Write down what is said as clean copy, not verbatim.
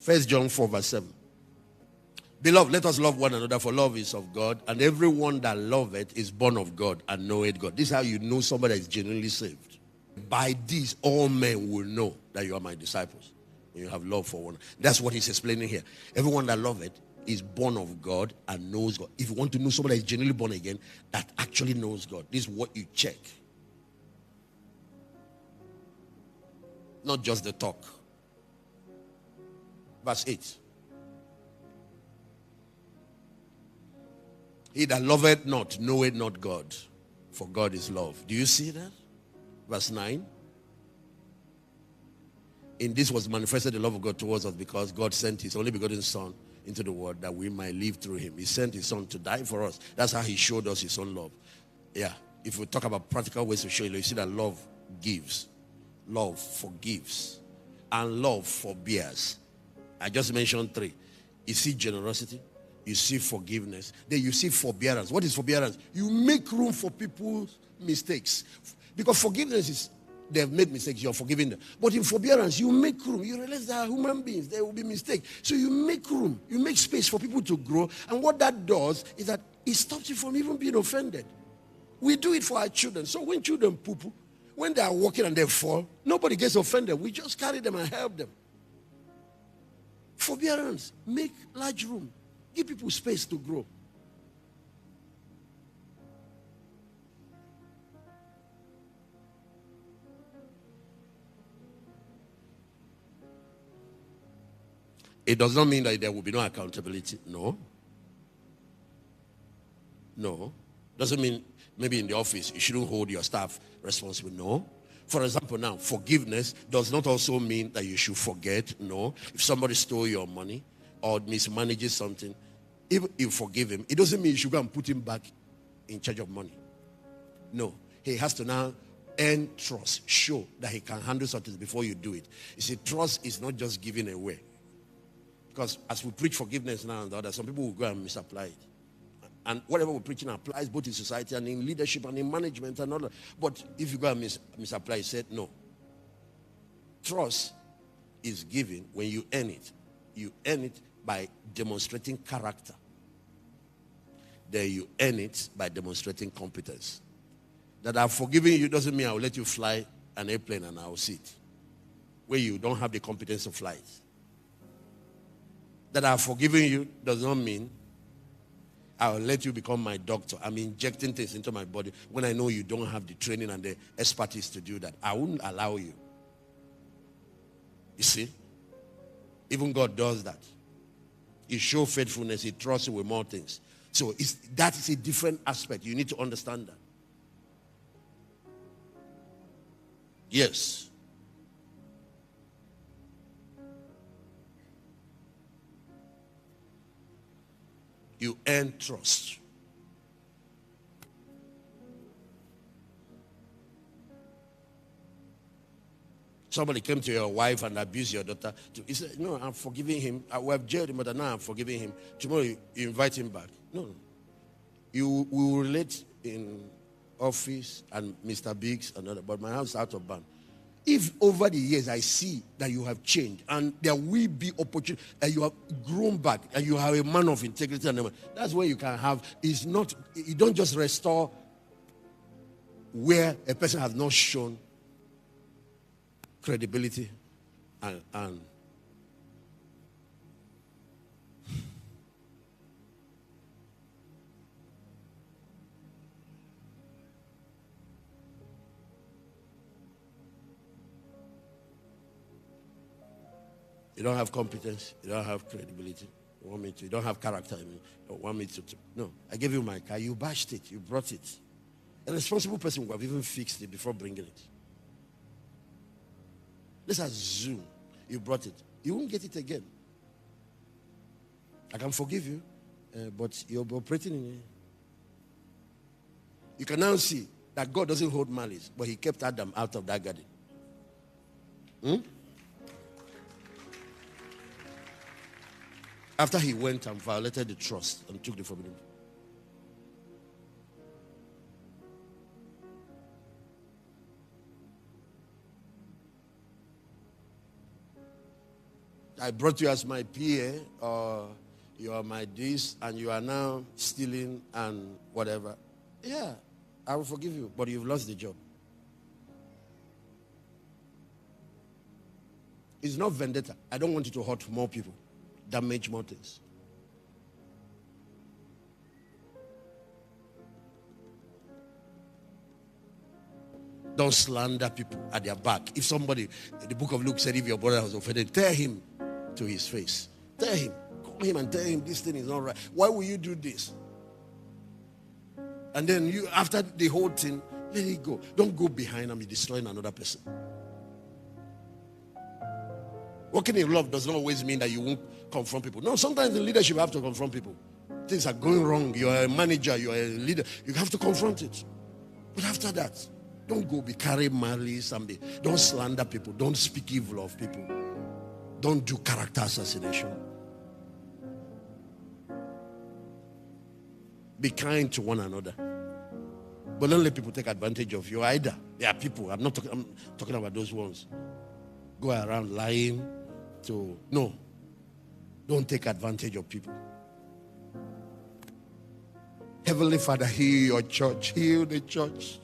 First John 4 verse 7. Beloved, let us love one another, for love is of God, and everyone that loveth is born of God and knoweth God. This is how you know somebody is genuinely saved. By this, all men will know that you are my disciples, when you have love for one. That's what he's explaining here. Everyone that loveth is born of God and knows God. If you want to know somebody that is genuinely born again, that actually knows God, this is what you check. Not just the talk. Verse 8. He that loveth not, knoweth not God, for God is love. Do you see that? Verse 9. In this was manifested the love of God towards us, because God sent his only begotten Son into the world that we might live through him. He sent his Son to die for us. That's how he showed us his own love. Yeah. If we talk about practical ways to show you see that love gives. Love forgives. And love forbears. I just mentioned 3. You see generosity. You see forgiveness. Then you see forbearance. What is forbearance? You make room for people's mistakes. Because forgiveness is, they have made mistakes, you're forgiving them. But in forbearance, you make room. You realize they are human beings. There will be mistakes. So you make room. You make space for people to grow. And what that does is that it stops you from even being offended. We do it for our children. So when children poo-poo, when they are walking and they fall, nobody gets offended. We just carry them and help them. Forbearance. Make large room. Give people space to grow. It does not mean that there will be no accountability. No. No. Doesn't mean maybe in the office you shouldn't hold your staff responsible. No. For example, now, forgiveness does not also mean that you should forget. No. If somebody stole your money or mismanages something, if you forgive him, it doesn't mean you should go and put him back in charge of money. No. He has to now earn trust. Show that he can handle something before you do it. You see, trust is not just giving away. Because as we preach forgiveness now and the other, some people will go and misapply it. And whatever we're preaching applies both in society and in leadership and in management and all that. But if you go and misapply, he said no. Trust is given when you earn it. You earn it by demonstrating character. Then you earn it by demonstrating competence. That I've forgiven you doesn't mean I'll let you fly an airplane and I'll sit. Where you don't have the competence to fly it. That I've forgiven you does not mean I'll let you become my doctor. I'm injecting things into my body when I know you don't have the training and the expertise to do that. I wouldn't allow you. You see? Even God does that. He shows faithfulness. He trusts you with more things. So that is a different aspect. You need to understand that. Yes. You earn trust. Somebody came to your wife and abused your daughter. He said, no, I'm forgiving him. We have jailed him, but now I'm forgiving him. Tomorrow you invite him back. No. You will relate in office and Mr. Biggs and other, but my house is out of bounds. If over the years I see that you have changed and there will be opportunity and you have grown back and you have a man of integrity and that's where you can have, is not, you don't just restore where a person has not shown credibility and you don't have competence, you don't have credibility, you want me to, you don't have character, you want me to, no, I gave you my car, you bashed it, you brought it. A responsible person would have even fixed it before bringing it. Let's assume you brought it. You won't get it again. I can forgive you, but you're operating in it. You can now see that God doesn't hold malice, but he kept Adam out of that garden. After he went and violated the trust and took the forbidden. I brought you as my PA, or you are my this, and you are now stealing and whatever. Yeah, I will forgive you, but you've lost the job. It's not vendetta. I don't want you to hurt more people, damage more things. Don't slander people at their back. If somebody, the book of Luke said, if your brother has offended, tell him to his face. Tell him. Call him and tell him this thing is not right. Why will you do this? And then you, after the whole thing, let it go. Don't go behind and be destroying another person. Working in love does not always mean that you won't confront people. No, sometimes in leadership you have to confront people. Things are going wrong. You are a manager, you are a leader. You have to confront it. But after that, don't go be carrying malice and don't slander people. Don't speak evil of people. Don't do character assassination. Be kind to one another. But don't let people take advantage of you either. There are people, I'm talking about those ones. Go around lying to, no. Don't take advantage of people. Heavenly Father, heal your church. Heal the church.